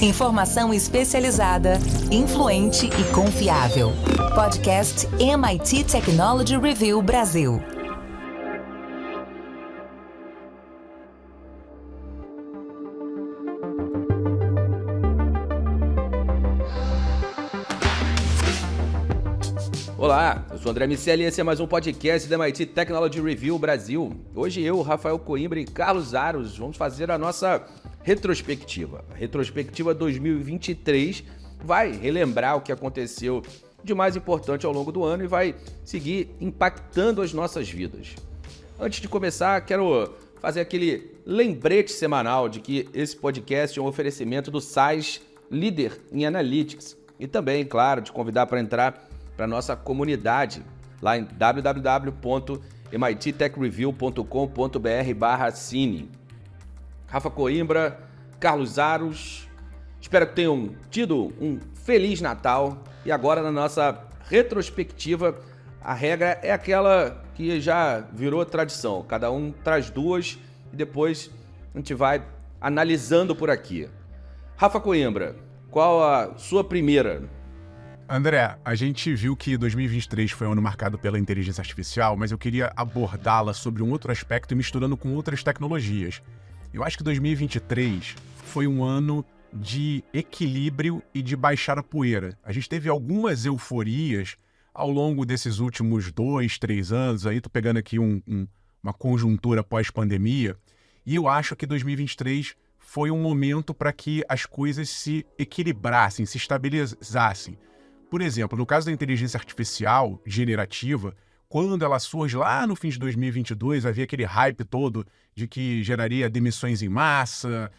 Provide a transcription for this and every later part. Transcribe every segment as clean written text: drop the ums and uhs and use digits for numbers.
Informação especializada, influente e confiável. Podcast MIT Technology Review Brasil. Olá, eu sou o André Miceli e esse é mais um podcast da MIT Technology Review Brasil. Hoje eu, Rafael Coimbra e Carlos Aros vamos fazer a nossa retrospectiva. A retrospectiva 2023 vai relembrar o que aconteceu de mais importante ao longo do ano e vai seguir impactando as nossas vidas. Antes de começar, quero fazer aquele lembrete semanal de que esse podcast é um oferecimento do SAIS, líder em Analytics, e também, claro, de convidar para entrar para a nossa comunidade lá em www.mittechreview.com.br/cine. Rafa Coimbra, Carlos Aros, espero que tenham tido um Feliz Natal e agora na nossa retrospectiva a regra é aquela que já virou tradição, cada um traz duas e depois a gente vai analisando por aqui. Rafa Coimbra, qual a sua primeira? André, a gente viu que 2023 foi um ano marcado pela inteligência artificial, mas eu queria abordá-la sobre um outro aspecto e misturando com outras tecnologias. Eu acho que 2023 foi um ano de equilíbrio e de baixar a poeira. A gente teve algumas euforias ao longo desses últimos 2, 3 anos, aí tô pegando aqui uma conjuntura pós-pandemia, e eu acho que 2023 foi um momento para que as coisas se equilibrassem, se estabilizassem. Por exemplo, no caso da inteligência artificial generativa, quando ela surge lá no fim de 2022, havia aquele hype todo de que geraria demissões em massa,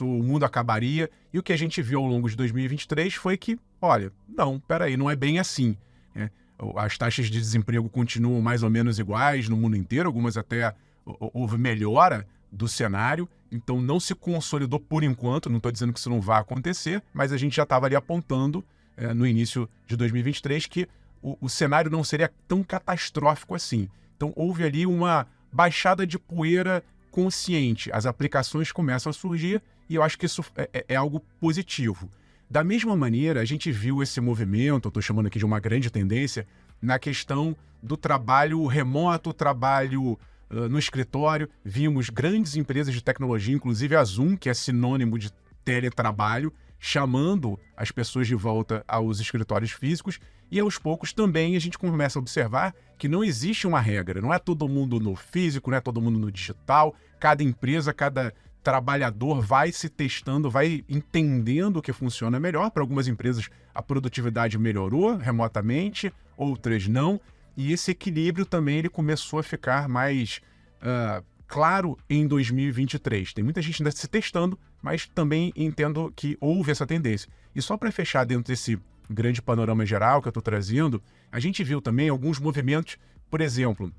o mundo acabaria, e o que a gente viu ao longo de 2023 foi que, olha, não é bem assim, né? As taxas de desemprego continuam mais ou menos iguais no mundo inteiro, algumas até houve melhora do cenário, então não se consolidou por enquanto, não estou dizendo que isso não vai acontecer, mas a gente já estava ali apontando no início de 2023 que o cenário não seria tão catastrófico assim. Então houve ali uma baixada de poeira consciente, as aplicações começam a surgir e eu acho que isso é algo positivo. Da mesma maneira, a gente viu esse movimento, eu estou chamando aqui de uma grande tendência, na questão do trabalho remoto, trabalho no escritório. Vimos grandes empresas de tecnologia, inclusive a Zoom, que é sinônimo de teletrabalho, chamando as pessoas de volta aos escritórios físicos, e aos poucos também a gente começa a observar que não existe uma regra, não é todo mundo no físico, não é todo mundo no digital, cada empresa, cada trabalhador vai se testando, vai entendendo o que funciona melhor. Para algumas empresas a produtividade melhorou remotamente, outras não, e esse equilíbrio também ele começou a ficar mais claro em 2023. Tem muita gente ainda se testando, mas também entendo que houve essa tendência. E só para fechar dentro desse grande panorama geral que eu estou trazendo, a gente viu também alguns movimentos, por exemplo,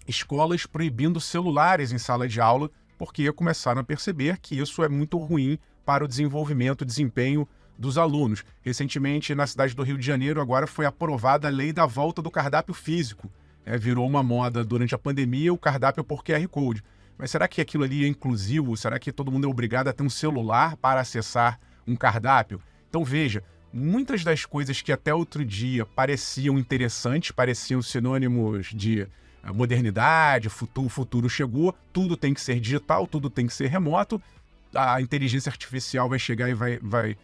escolas proibindo celulares em sala de aula, porque começaram a perceber que isso é muito ruim para o desenvolvimento e desempenho dos alunos. Recentemente, na cidade do Rio de Janeiro, agora foi aprovada a lei da volta do cardápio físico. Virou uma moda durante a pandemia o cardápio por QR Code. Mas será que aquilo ali é inclusivo? Será que todo mundo é obrigado a ter um celular para acessar um cardápio? Então veja, muitas das coisas que até outro dia pareciam interessantes, pareciam sinônimos de modernidade, o futuro chegou, tudo tem que ser digital, tudo tem que ser remoto, a inteligência artificial vai chegar e vai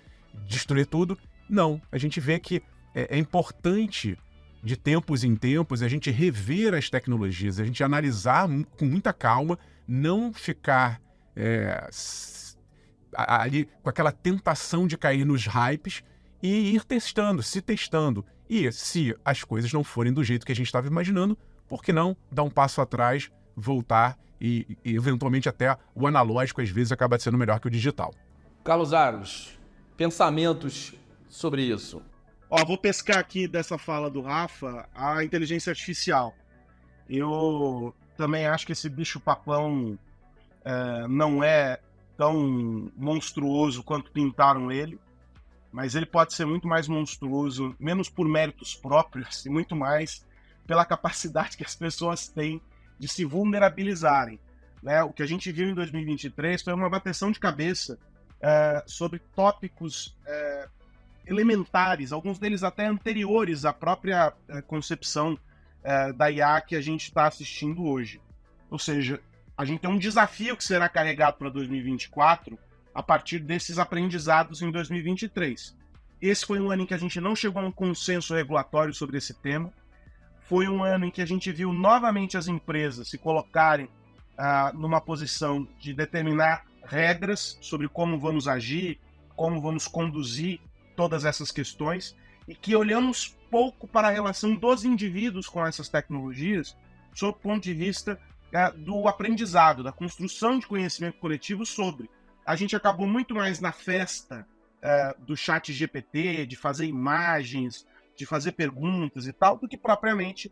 destruir tudo. Não, a gente vê que é importante de tempos em tempos a gente rever as tecnologias, a gente analisar com muita calma, não ficar ali com aquela tentação de cair nos hypes e ir testando, se testando. E se as coisas não forem do jeito que a gente estava imaginando, por que não dar um passo atrás, voltar e eventualmente até o analógico às vezes acaba sendo melhor que o digital. Carlos Aros, pensamentos sobre isso? Vou pescar aqui dessa fala do Rafa a inteligência artificial. Eu também acho que esse bicho-papão não é tão monstruoso quanto pintaram ele, mas ele pode ser muito mais monstruoso, menos por méritos próprios e muito mais pela capacidade que as pessoas têm de se vulnerabilizarem, né? O que a gente viu em 2023 foi uma bateção de cabeça sobre tópicos elementares, alguns deles até anteriores à própria concepção da IA que a gente está assistindo hoje. Ou seja, a gente tem um desafio que será carregado para 2024 a partir desses aprendizados em 2023. Esse foi um ano em que a gente não chegou a um consenso regulatório sobre esse tema. Foi um ano em que a gente viu novamente as empresas se colocarem numa posição de determinar regras sobre como vamos agir, como vamos conduzir todas essas questões, e que olhamos pouco para a relação dos indivíduos com essas tecnologias, sob o ponto de vista do aprendizado, da construção de conhecimento coletivo sobre. A gente acabou muito mais na festa do chat GPT, de fazer imagens, de fazer perguntas e tal, do que propriamente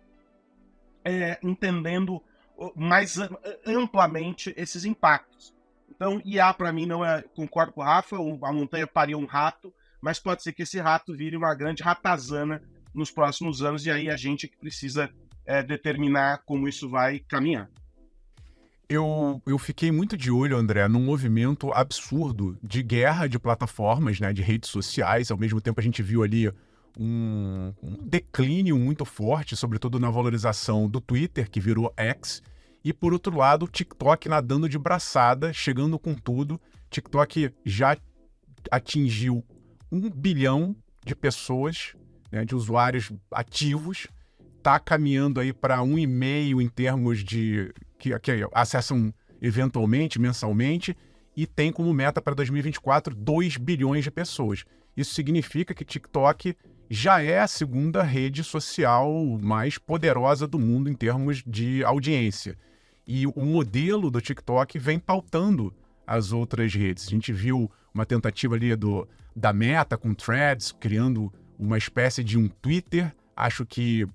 entendendo mais amplamente esses impactos. Então, IA para mim não é, concordo com o Rafa, a montanha pariu um rato, mas pode ser que esse rato vire uma grande ratazana nos próximos anos, e aí a gente que precisa determinar como isso vai caminhar. Eu fiquei muito de olho, André, num movimento absurdo de guerra de plataformas, né, de redes sociais. Ao mesmo tempo, a gente viu ali um declínio muito forte, sobretudo na valorização do Twitter, que virou X. E, por outro lado, o TikTok nadando de braçada, chegando com tudo. TikTok já atingiu 1 bilhão de pessoas, né, de usuários ativos. Está caminhando aí para 1,5 em termos de que acessam eventualmente, mensalmente, e tem como meta para 2024 2 bilhões de pessoas. Isso significa que TikTok já é a segunda rede social mais poderosa do mundo em termos de audiência. E o modelo do TikTok vem pautando as outras redes. A gente viu uma tentativa ali da Meta com Threads, criando uma espécie de um Twitter. Acho que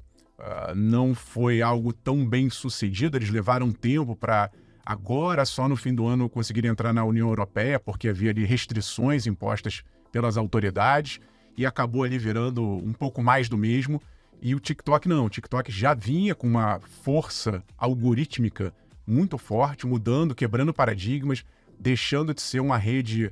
não foi algo tão bem sucedido. Eles levaram tempo para agora, só no fim do ano, conseguirem entrar na União Europeia, porque havia ali restrições impostas pelas autoridades, e acabou ali virando um pouco mais do mesmo. E o TikTok não. O TikTok já vinha com uma força algorítmica muito forte, mudando, quebrando paradigmas, deixando de ser uma rede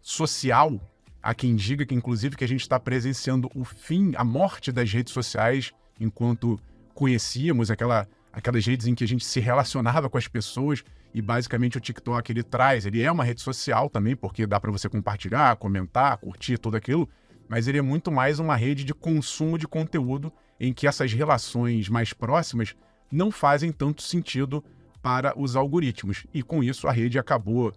social. Há quem diga que, inclusive, que a gente está presenciando o fim, a morte das redes sociais, enquanto conhecíamos aquelas redes em que a gente se relacionava com as pessoas, e basicamente o TikTok ele é uma rede social também, porque dá para você compartilhar, comentar, curtir, tudo aquilo, mas ele é muito mais uma rede de consumo de conteúdo em que essas relações mais próximas não fazem tanto sentido para os algoritmos, e com isso a rede acabou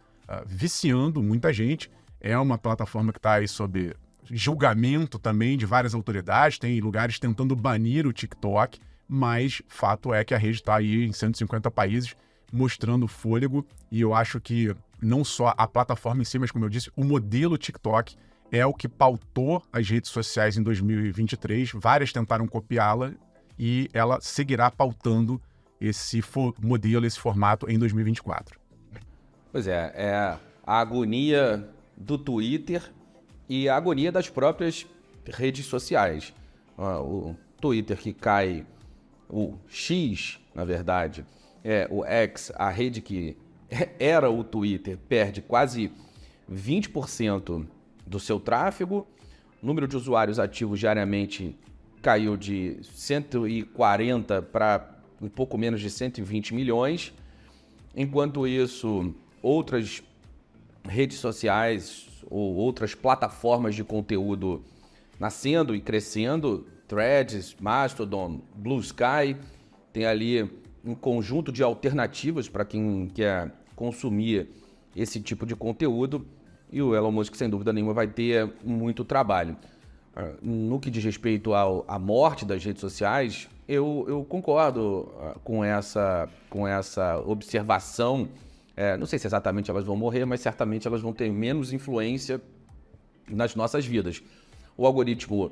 viciando muita gente. É uma plataforma que está aí sob julgamento também de várias autoridades, tem lugares tentando banir o TikTok, mas fato é que a rede está aí em 150 países mostrando fôlego, e eu acho que não só a plataforma em si, mas como eu disse, o modelo TikTok é o que pautou as redes sociais em 2023, várias tentaram copiá-la e ela seguirá pautando esse modelo, esse formato em 2024. Pois é a agonia do Twitter e a agonia das próprias redes sociais. O Twitter que cai, o X, na verdade, o X, a rede que era o Twitter, perde quase 20% do seu tráfego. O número de usuários ativos diariamente caiu de 140 para um pouco menos de 120 milhões. Enquanto isso, outras redes sociais ou outras plataformas de conteúdo nascendo e crescendo, Threads, Mastodon, Blue Sky, tem ali um conjunto de alternativas para quem quer consumir esse tipo de conteúdo, e o Elon Musk, sem dúvida nenhuma, vai ter muito trabalho. No que diz respeito à morte das redes sociais, eu concordo com essa observação. Não sei se exatamente elas vão morrer, mas certamente elas vão ter menos influência nas nossas vidas. O algoritmo,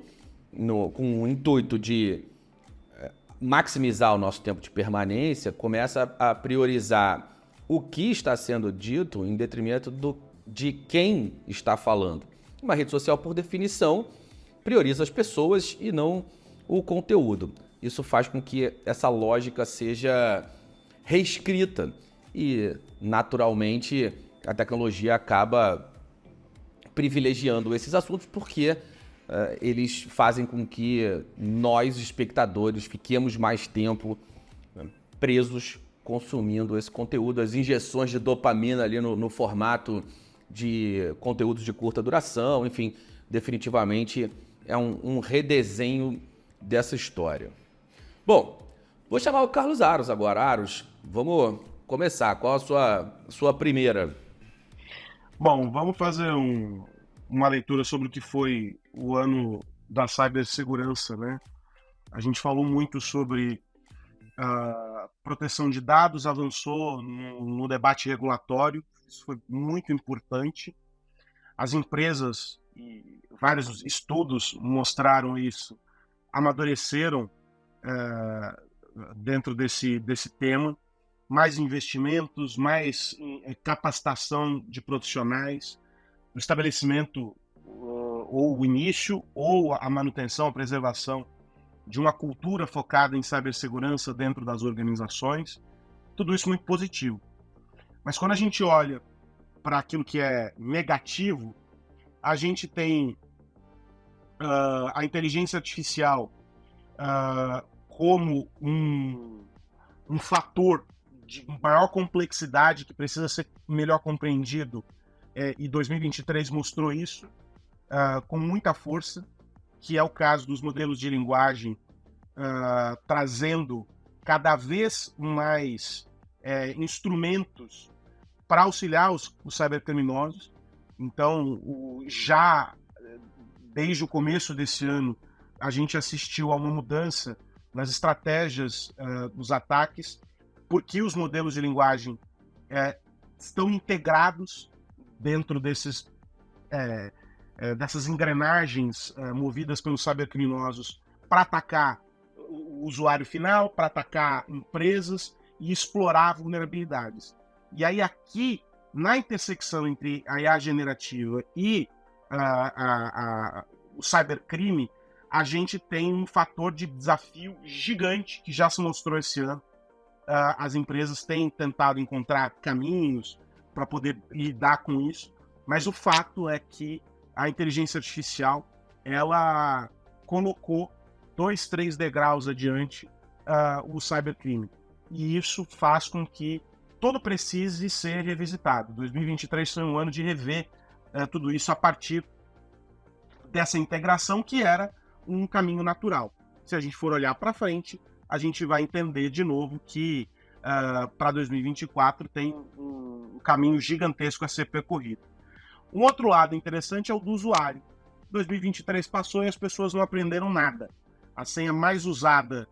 com o intuito de maximizar o nosso tempo de permanência, começa a priorizar o que está sendo dito em detrimento de quem está falando. Uma rede social, por definição, prioriza as pessoas e não o conteúdo. Isso faz com que essa lógica seja reescrita e, naturalmente, a tecnologia acaba privilegiando esses assuntos porque eles fazem com que nós, espectadores, fiquemos mais tempo presos consumindo esse conteúdo, as injeções de dopamina ali no formato de conteúdos de curta duração, enfim, definitivamente é um redesenho dessa história. Bom, vou chamar o Carlos Aros agora. Aros, vamos começar. Qual a sua primeira? Bom, vamos fazer uma leitura sobre o que foi o ano da cibersegurança, né? A gente falou muito sobre a proteção de dados, avançou no debate regulatório, isso foi muito importante. As empresas, e vários estudos mostraram isso, amadureceram dentro desse tema, mais investimentos, mais capacitação de profissionais, o estabelecimento ou o início ou a manutenção, a preservação de uma cultura focada em cibersegurança dentro das organizações, tudo isso muito positivo. Mas quando a gente olha para aquilo que é negativo, a gente tem a inteligência artificial como um fator de maior complexidade que precisa ser melhor compreendido, e 2023 mostrou isso com muita força, que é o caso dos modelos de linguagem trazendo cada vez mais instrumentos para auxiliar os cibercriminosos. Então, já desde o começo desse ano, a gente assistiu a uma mudança nas estratégias dos ataques, porque os modelos de linguagem estão integrados dentro dessas engrenagens movidas pelos cybercriminosos para atacar o usuário final, para atacar empresas e explorar vulnerabilidades. E aí aqui, na intersecção entre a IA generativa e o cybercrime, a gente tem um fator de desafio gigante que já se mostrou esse ano. As empresas têm tentado encontrar caminhos para poder lidar com isso, mas o fato é que a inteligência artificial ela colocou 2, 3 degraus adiante o cybercrime. E isso faz com que tudo precise ser revisitado. 2023 foi um ano de rever tudo isso a partir dessa integração que era um caminho natural. Se a gente for olhar para frente, a gente vai entender de novo que para 2024 tem um caminho gigantesco a ser percorrido. Um outro lado interessante é o do usuário. 2023 passou e as pessoas não aprenderam nada. A senha mais usada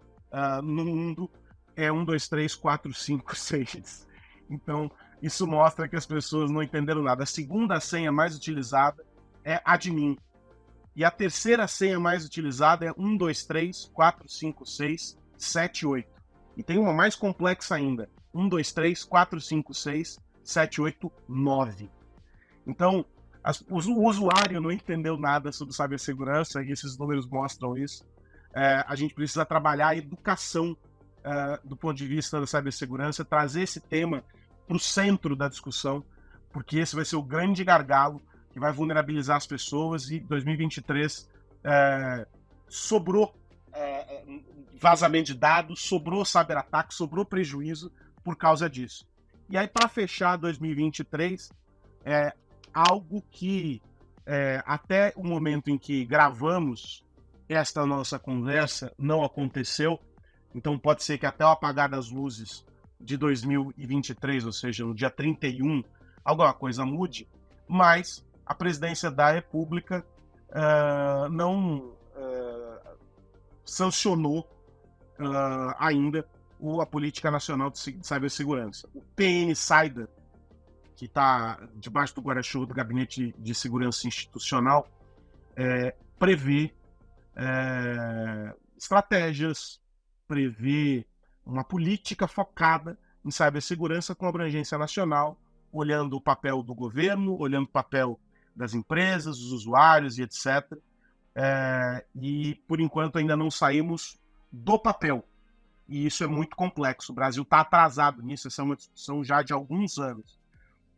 no mundo é 1, 2, 3, 4, 5, 6. Então, isso mostra que as pessoas não entenderam nada. A segunda senha mais utilizada é admin. E a terceira senha mais utilizada é 1, 2, 3, 4, 5, 6, 7, 8. E tem uma mais complexa ainda. 1, 2, 3, 4, 5, 6, 7, 8, 9. Então, o usuário não entendeu nada sobre cibersegurança e esses números mostram isso. A gente precisa trabalhar a educação do ponto de vista da cibersegurança, trazer esse tema para o centro da discussão, porque esse vai ser o grande gargalo que vai vulnerabilizar as pessoas e 2023 sobrou vazamento de dados, sobrou cyberataque, sobrou prejuízo por causa disso. E aí, para fechar 2023, algo que até o momento em que gravamos esta nossa conversa não aconteceu, então pode ser que até o apagar das luzes de 2023, ou seja, no dia 31, alguma coisa mude, mas a presidência da República não sancionou ainda a Política Nacional de Cibersegurança. O PN-CIDR, que está debaixo do guarda-chuva do Gabinete de Segurança Institucional, prevê estratégias, prevê uma política focada em cibersegurança com abrangência nacional, olhando o papel do governo, olhando o papel das empresas, dos usuários e etc. E, por enquanto, ainda não saímos do papel. E isso é muito complexo. O Brasil está atrasado nisso, essa é uma discussão já de alguns anos.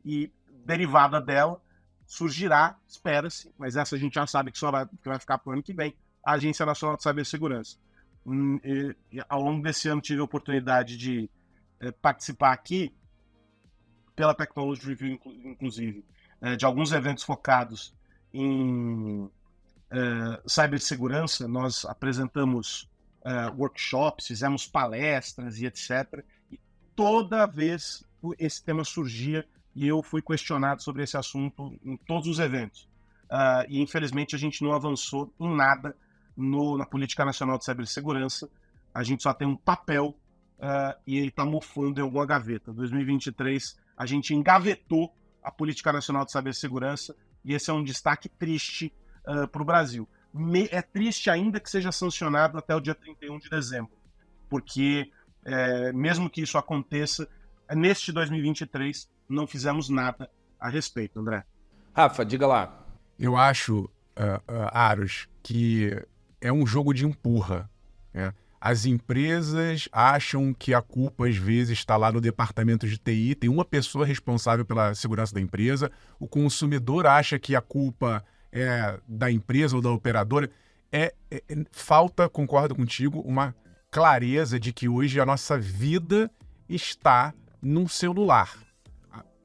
E, derivada dela, surgirá, espera-se, mas essa a gente já sabe que que vai ficar para o ano que vem, a Agência Nacional de Cibersegurança. Ao longo desse ano tive a oportunidade de participar aqui, pela Technology Review, inclusive, de alguns eventos focados em cibersegurança. Nós apresentamos workshops, fizemos palestras e etc. E toda vez esse tema surgia e eu fui questionado sobre esse assunto em todos os eventos. E infelizmente a gente não avançou em nada na Política Nacional de Cibersegurança. A gente só tem um papel e ele está mofando em alguma gaveta. Em 2023 a gente engavetou a Política Nacional de Cibersegurança e esse é um destaque triste para o Brasil. É triste ainda que seja sancionado até o dia 31 de dezembro, porque mesmo que isso aconteça, neste 2023 não fizemos nada a respeito, André. Rafa, diga lá. Eu acho, Aros, que é um jogo de empurra. Né? As empresas acham que a culpa, às vezes, está lá no departamento de TI, tem uma pessoa responsável pela segurança da empresa, o consumidor acha que a culpa é da empresa ou da operadora. Falta, concordo contigo, uma clareza de que hoje a nossa vida está num celular.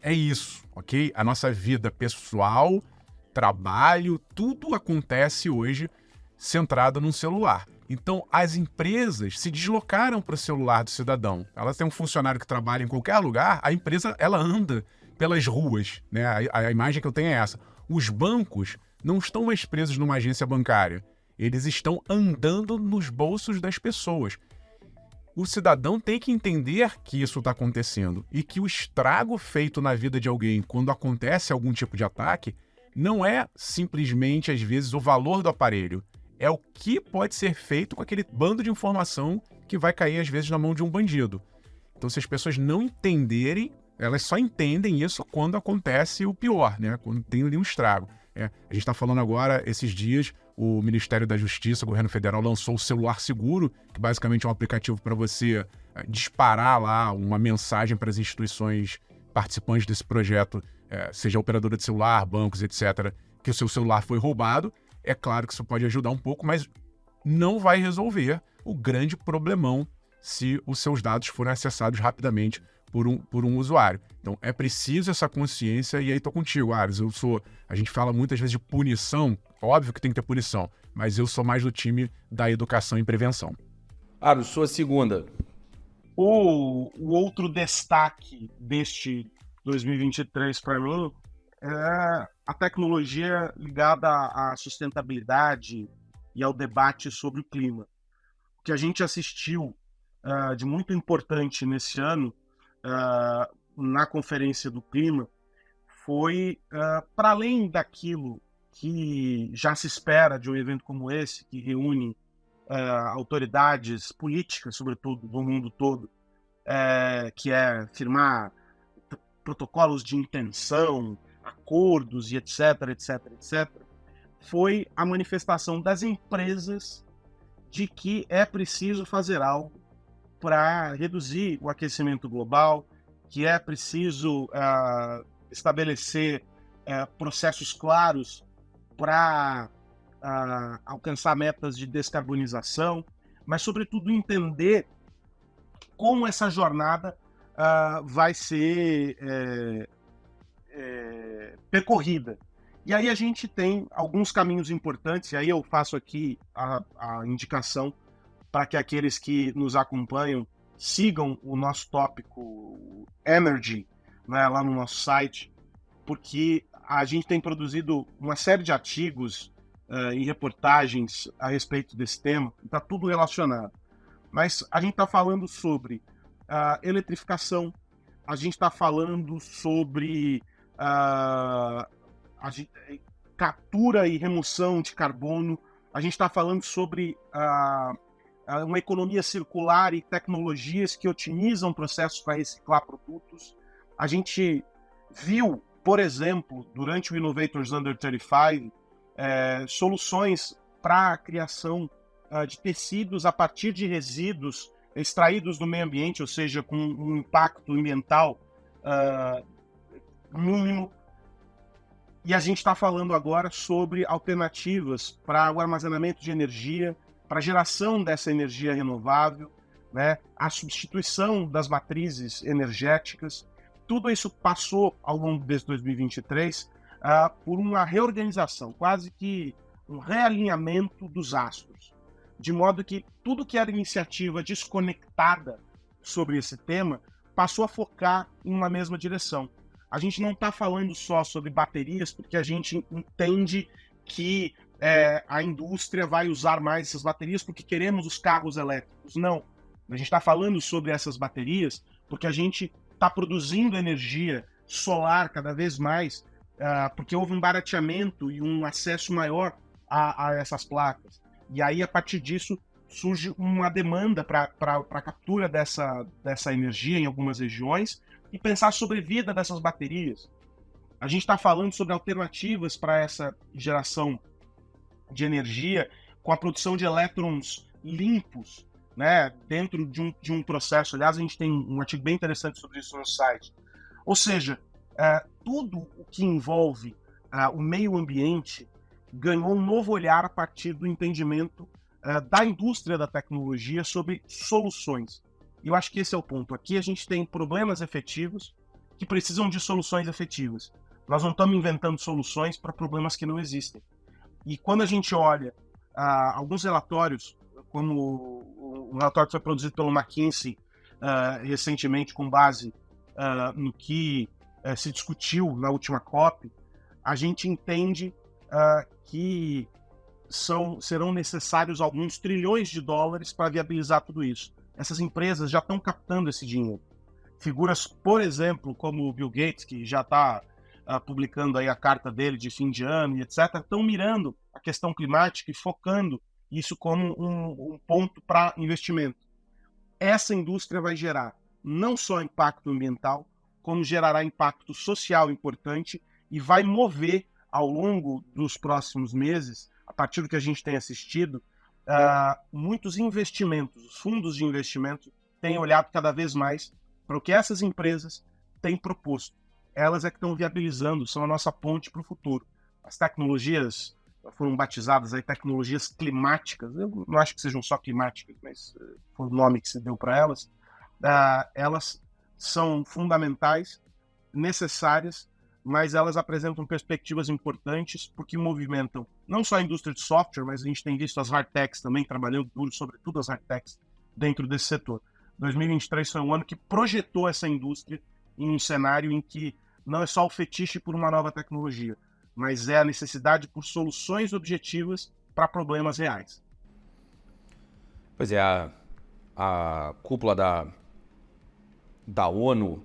É isso, ok? A nossa vida pessoal, trabalho, tudo acontece hoje centrado num celular. Então, as empresas se deslocaram para o celular do cidadão. Elas têm um funcionário que trabalha em qualquer lugar, a empresa ela anda pelas ruas, né? A imagem que eu tenho é essa. Os bancos não estão mais presos numa agência bancária. Eles estão andando nos bolsos das pessoas. O cidadão tem que entender que isso está acontecendo e que o estrago feito na vida de alguém quando acontece algum tipo de ataque não é simplesmente, às vezes, o valor do aparelho. É o que pode ser feito com aquele bando de informação que vai cair, às vezes, na mão de um bandido. Então, se as pessoas não entenderem, elas só entendem isso quando acontece o pior, né? Quando tem ali um estrago. A gente está falando agora, esses dias, o Ministério da Justiça, o governo federal, lançou o Celular Seguro, que basicamente é um aplicativo para você disparar lá uma mensagem para as instituições participantes desse projeto, seja operadora de celular, bancos, etc., que o seu celular foi roubado. É claro que isso pode ajudar um pouco, mas não vai resolver o grande problemão se os seus dados forem acessados rapidamente por um usuário. Então, é preciso essa consciência, e aí tô contigo, Ares. A gente fala muitas vezes de punição, óbvio que tem que ter punição, mas eu sou mais do time da educação e prevenção. Ares, sua segunda. O outro destaque deste 2023 para mim é a tecnologia ligada à sustentabilidade e ao debate sobre o clima. O que a gente assistiu de muito importante nesse ano na Conferência do Clima foi, para além daquilo que já se espera de um evento como esse, que reúne autoridades políticas, sobretudo do mundo todo, que é firmar protocolos de intenção, acordos e etc, foi a manifestação das empresas de que é preciso fazer algo para reduzir o aquecimento global, que é preciso estabelecer processos claros para alcançar metas de descarbonização, mas, sobretudo, entender como essa jornada vai ser percorrida. E aí a gente tem alguns caminhos importantes, e aí eu faço aqui a indicação para que aqueles que nos acompanham sigam o nosso tópico Energy, né, lá no nosso site, porque a gente tem produzido uma série de artigos e reportagens a respeito desse tema, está tudo relacionado. Mas a gente está falando sobre eletrificação, a gente está falando sobre captura e remoção de carbono, a gente está falando sobre uma economia circular e tecnologias que otimizam processos para reciclar produtos. A gente viu, por exemplo, durante o Innovators Under 35, soluções para a criação de tecidos a partir de resíduos extraídos do meio ambiente, ou seja, com um impacto ambiental mínimo. E a gente está falando agora sobre alternativas para o armazenamento de energia, para a geração dessa energia renovável, né? A substituição das matrizes energéticas. Tudo isso passou ao longo desse 2023 por uma reorganização, quase que um realinhamento dos astros, de modo que tudo que era iniciativa desconectada sobre esse tema passou a focar em uma mesma direção. A gente não está falando só sobre baterias, porque a gente entende que a indústria vai usar mais essas baterias porque queremos os carros elétricos. Não. A gente está falando sobre essas baterias porque a gente está produzindo energia solar cada vez mais, porque houve um barateamento e um acesso maior a essas placas. E aí, a partir disso, surge uma demanda para a captura dessa energia em algumas regiões e pensar a sobrevida dessas baterias. A gente está falando sobre alternativas para essa geração de energia com a produção de elétrons limpos, né, dentro de um processo. Aliás, a gente tem um artigo bem interessante sobre isso no site. Ou seja, tudo o que envolve o meio ambiente ganhou um novo olhar a partir do entendimento da indústria da tecnologia sobre soluções. E eu acho que esse é o ponto. Aqui a gente tem problemas efetivos que precisam de soluções efetivas. Nós não estamos inventando soluções para problemas que não existem. E quando a gente olha alguns relatórios, como o relatório que foi produzido pelo McKinsey recentemente, com base no que se discutiu na última COP, a gente entende que serão necessários alguns trilhões de dólares para viabilizar tudo isso. Essas empresas já estão captando esse dinheiro. Figuras, por exemplo, como o Bill Gates, que já está publicando aí a carta dele de fim de ano e etc., estão mirando a questão climática e focando isso como um ponto para investimento. Essa indústria vai gerar não só impacto ambiental, como gerará impacto social importante e vai mover ao longo dos próximos meses, a partir do que a gente tem assistido, muitos investimentos. Os fundos de investimento têm olhado cada vez mais para o que essas empresas têm proposto. Elas é que estão viabilizando, são a nossa ponte para o futuro. As tecnologias foram batizadas aí tecnologias climáticas, eu não acho que sejam só climáticas, mas foi o nome que se deu para elas. Elas são fundamentais, necessárias, mas elas apresentam perspectivas importantes porque movimentam não só a indústria de software, mas a gente tem visto as hard techs também trabalhando duro, sobretudo as hard techs, dentro desse setor. 2023 foi um ano que projetou essa indústria em um cenário em que não é só o fetiche por uma nova tecnologia, mas é a necessidade por soluções objetivas para problemas reais. Pois é, a cúpula da ONU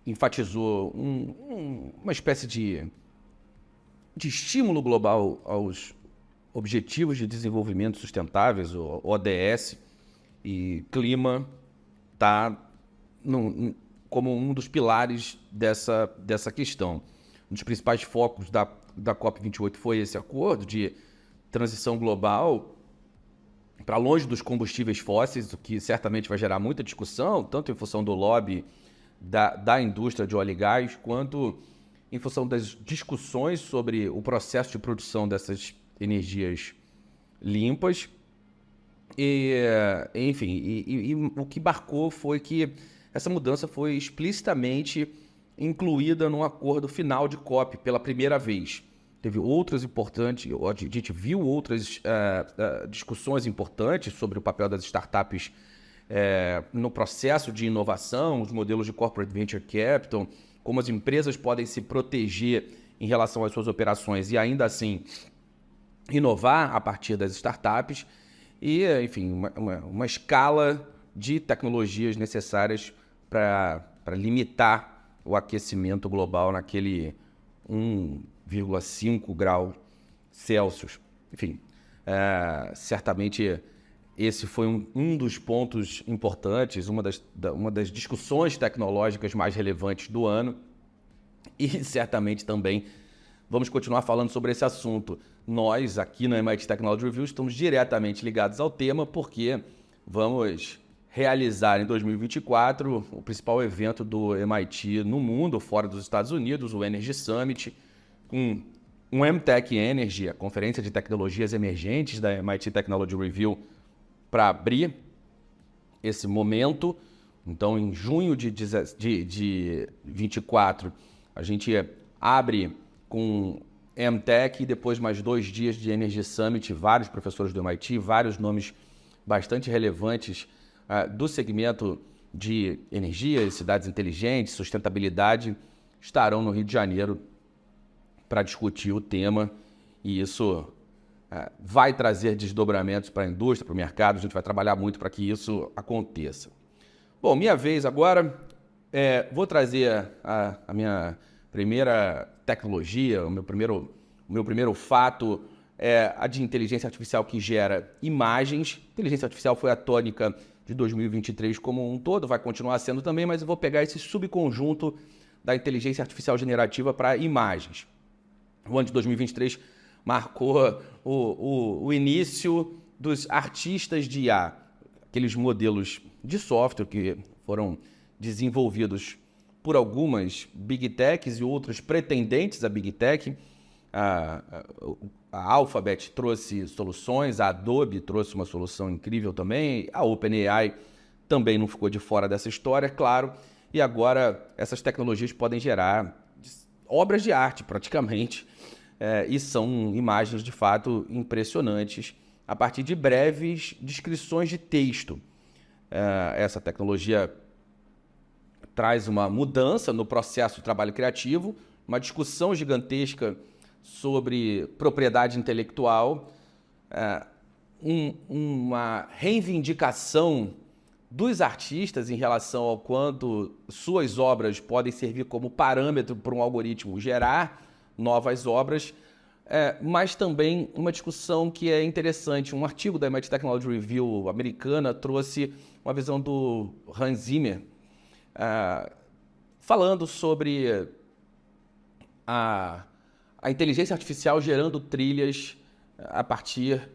enfatizou uma espécie de estímulo global aos Objetivos de Desenvolvimento Sustentáveis, o ODS, e clima está como um dos pilares dessa questão. Um dos principais focos da COP28 foi esse acordo de transição global para longe dos combustíveis fósseis, o que certamente vai gerar muita discussão, tanto em função do lobby da indústria de óleo e gás, quanto em função das discussões sobre o processo de produção dessas energias limpas. Enfim, o que marcou foi que essa mudança foi explicitamente incluída no acordo final de COP pela primeira vez. Teve outras importantes, a gente viu outras discussões importantes sobre o papel das startups no processo de inovação, os modelos de corporate venture capital, como as empresas podem se proteger em relação às suas operações e ainda assim inovar a partir das startups e, enfim, uma escala de tecnologias necessárias para limitar o aquecimento global naquele 1,5 grau Celsius. Enfim, certamente esse foi um dos pontos importantes, uma das discussões tecnológicas mais relevantes do ano e certamente também vamos continuar falando sobre esse assunto. Nós, aqui no MIT Technology Review, estamos diretamente ligados ao tema porque vamos realizar em 2024 o principal evento do MIT no mundo, fora dos Estados Unidos, o Energy Summit, com um MTech Energy, a Conferência de Tecnologias Emergentes da MIT Technology Review, para abrir esse momento. Então, em junho de 24, a gente abre com MTech e depois mais 2 dias de Energy Summit, vários professores do MIT, vários nomes bastante relevantes do segmento de energia, cidades inteligentes, sustentabilidade, estarão no Rio de Janeiro para discutir o tema, e isso vai trazer desdobramentos para a indústria, para o mercado. A gente vai trabalhar muito para que isso aconteça. Bom, minha vez agora, vou trazer a minha primeira tecnologia, o meu primeiro fato é a de inteligência artificial que gera imagens. Inteligência artificial foi a tônica de 2023 como um todo, vai continuar sendo também, mas eu vou pegar esse subconjunto da inteligência artificial generativa para imagens. O ano de 2023 marcou o início dos artistas de IA, aqueles modelos de software que foram desenvolvidos por algumas Big Techs e outros pretendentes a Big Tech. A Alphabet trouxe soluções, a Adobe trouxe uma solução incrível também, a OpenAI também não ficou de fora dessa história, claro, e agora essas tecnologias podem gerar obras de arte praticamente, e são imagens de fato impressionantes a partir de breves descrições de texto. Essa tecnologia traz uma mudança no processo de trabalho criativo, uma discussão gigantesca sobre propriedade intelectual, uma reivindicação dos artistas em relação ao quanto suas obras podem servir como parâmetro para um algoritmo gerar novas obras, mas também uma discussão que é interessante. Um artigo da MIT Technology Review americana trouxe uma visão do Hans Zimmer, falando sobre a inteligência artificial gerando trilhas a partir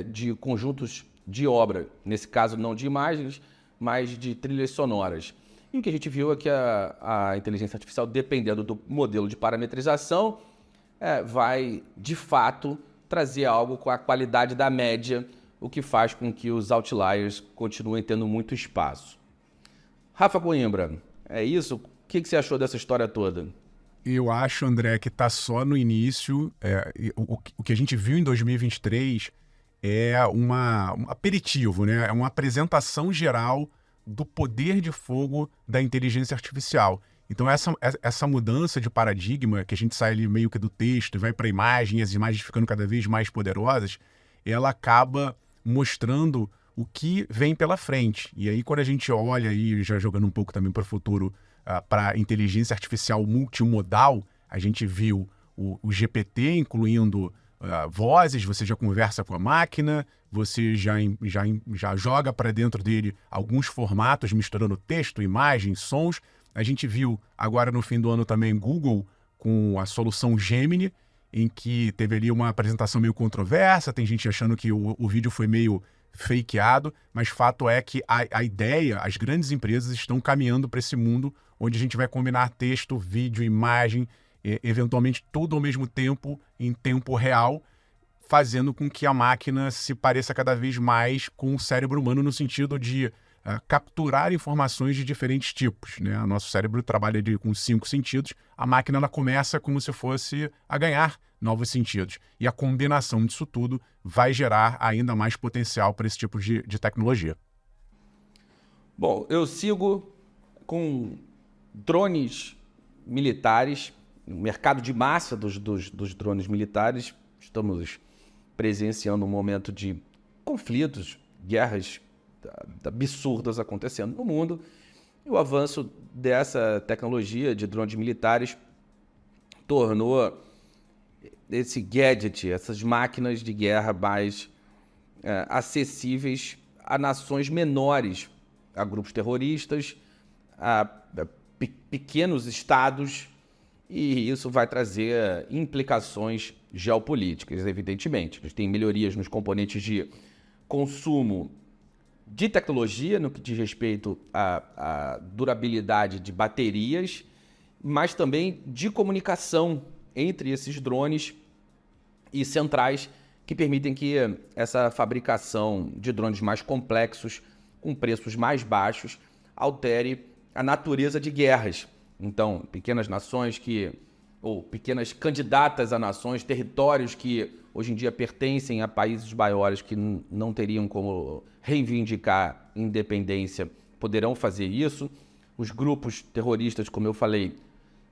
de conjuntos de obra, nesse caso não de imagens, mas de trilhas sonoras. E o que a gente viu é que a inteligência artificial, dependendo do modelo de parametrização, vai, de fato, trazer algo com a qualidade da média, o que faz com que os outliers continuem tendo muito espaço. Rafa Coimbra, é isso? O que você achou dessa história toda? Eu acho, André, que está só no início. O que a gente viu em 2023 é um aperitivo, né? É uma apresentação geral do poder de fogo da inteligência artificial. Então, essa mudança de paradigma, que a gente sai ali meio que do texto e vai para a imagem, e as imagens ficando cada vez mais poderosas, ela acaba mostrando o que vem pela frente. E aí, quando a gente olha, aí, já jogando um pouco também para o futuro, para inteligência artificial multimodal, a gente viu o GPT incluindo vozes, você já conversa com a máquina, você já joga para dentro dele alguns formatos misturando texto, imagem, sons. A gente viu agora no fim do ano também Google com a solução Gemini, em que teve ali uma apresentação meio controversa, tem gente achando que o vídeo foi meio fakeado, mas fato é que a ideia, as grandes empresas estão caminhando para esse mundo onde a gente vai combinar texto, vídeo, imagem, eventualmente tudo ao mesmo tempo, em tempo real, fazendo com que a máquina se pareça cada vez mais com o cérebro humano no sentido de capturar informações de diferentes tipos, né? O nosso cérebro trabalha com 5 sentidos, a máquina ela começa como se fosse a ganhar novos sentidos. E a combinação disso tudo vai gerar ainda mais potencial para esse tipo de tecnologia. Bom, eu sigo com drones militares, mercado de massa dos drones militares. Estamos presenciando um momento de conflitos, guerras absurdas acontecendo no mundo, e o avanço dessa tecnologia de drones militares tornou esse gadget, essas máquinas de guerra mais acessíveis a nações menores, a grupos terroristas, a pequenos estados, e isso vai trazer implicações geopolíticas, evidentemente. A gente tem melhorias nos componentes de consumo de tecnologia, no que diz respeito à durabilidade de baterias, mas também de comunicação entre esses drones e centrais que permitem que essa fabricação de drones mais complexos, com preços mais baixos, altere a natureza de guerras. Então, pequenas nações ou pequenas candidatas a nações, territórios que hoje em dia pertencem a países maiores que não teriam como reivindicar independência, poderão fazer isso. Os grupos terroristas, como eu falei,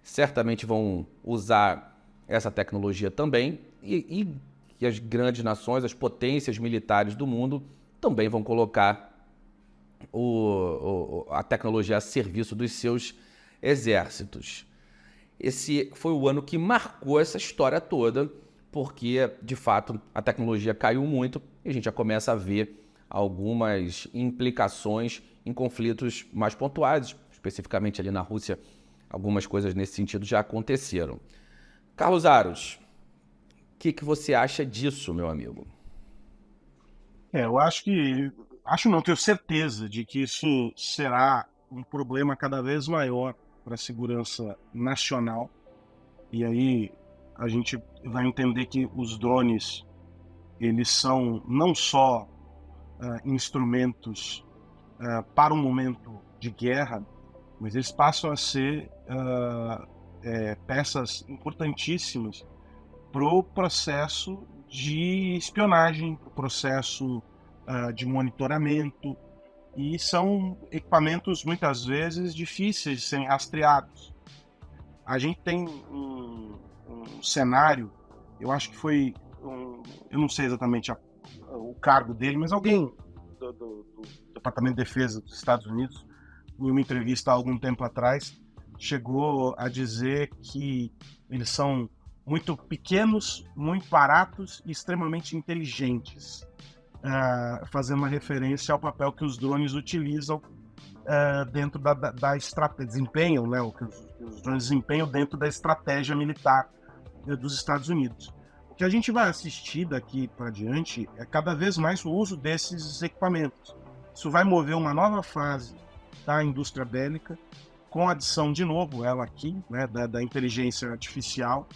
certamente vão usar essa tecnologia também e as grandes nações, as potências militares do mundo também vão colocar a tecnologia a serviço dos seus exércitos. Esse foi o ano que marcou essa história toda, porque, de fato, a tecnologia caiu muito e a gente já começa a ver algumas implicações em conflitos mais pontuais, especificamente ali na Rússia. Algumas coisas nesse sentido já aconteceram. Carlos Aros, o que você acha disso, meu amigo? Eu acho não, tenho certeza de que isso será um problema cada vez maior para a segurança nacional. E aí a gente vai entender que os drones, eles são não só instrumentos para um momento de guerra, mas eles passam a ser peças importantíssimas para o processo de espionagem, para o processo de monitoramento, e são equipamentos muitas vezes difíceis de serem rastreados. A gente tem um cenário, eu acho que foi, eu não sei exatamente o cargo dele, mas alguém do Departamento de Defesa dos Estados Unidos, em uma entrevista há algum tempo atrás, chegou a dizer que eles são muito pequenos, muito baratos e extremamente inteligentes, fazendo uma referência ao papel que os drones utilizam dentro da estratégia, desempenham, né, o que os drones desempenham dentro da estratégia militar dos Estados Unidos. O que a gente vai assistir daqui para diante é cada vez mais o uso desses equipamentos. Isso vai mover uma nova fase da indústria bélica, com a adição, de novo, ela aqui, né, da inteligência artificial,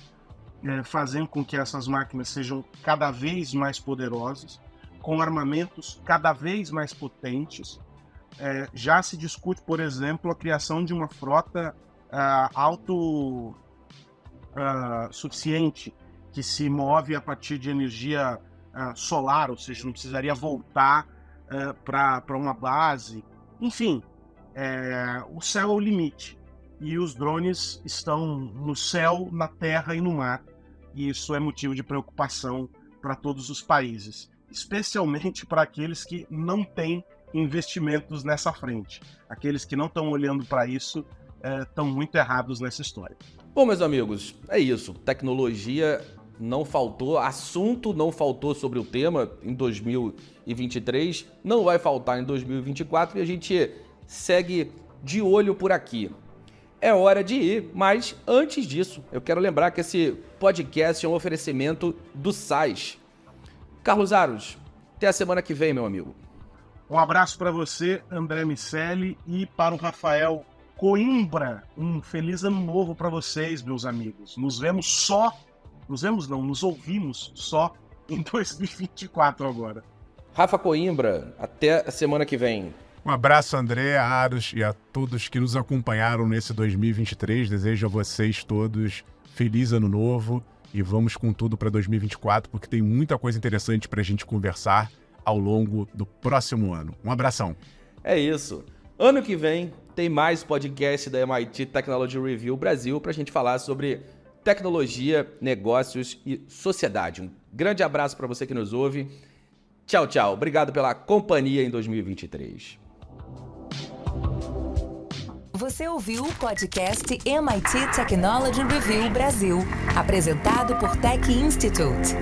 fazendo com que essas máquinas sejam cada vez mais poderosas, com armamentos cada vez mais potentes. Já se discute, por exemplo, a criação de uma frota autossuficiente, que se move a partir de energia solar, ou seja, não precisaria voltar para uma base. Enfim, o céu é o limite. E os drones estão no céu, na terra e no mar. E isso é motivo de preocupação para todos os países, especialmente para aqueles que não têm investimentos nessa frente. Aqueles que não estão olhando para isso estão muito errados nessa história. Bom, meus amigos, é isso. Tecnologia não faltou, assunto não faltou sobre o tema em 2023, não vai faltar em 2024 e a gente segue de olho por aqui. É hora de ir, mas antes disso, eu quero lembrar que esse podcast é um oferecimento do SAIS. Carlos Aros, até a semana que vem, meu amigo. Um abraço para você, André Miceli, e para o Rafael Coimbra. Um feliz ano novo para vocês, meus amigos. Nos ouvimos só em 2024 agora. Rafa Coimbra, até a semana que vem. Um abraço, André, Aros e a todos que nos acompanharam nesse 2023. Desejo a vocês todos feliz ano novo e vamos com tudo para 2024, porque tem muita coisa interessante para a gente conversar ao longo do próximo ano. Um abração. É isso. Ano que vem tem mais podcast da MIT Technology Review Brasil para a gente falar sobre tecnologia, negócios e sociedade. Um grande abraço para você que nos ouve. Tchau, tchau. Obrigado pela companhia em 2023. Você ouviu o podcast MIT Technology Review Brasil, apresentado por Tech Institute.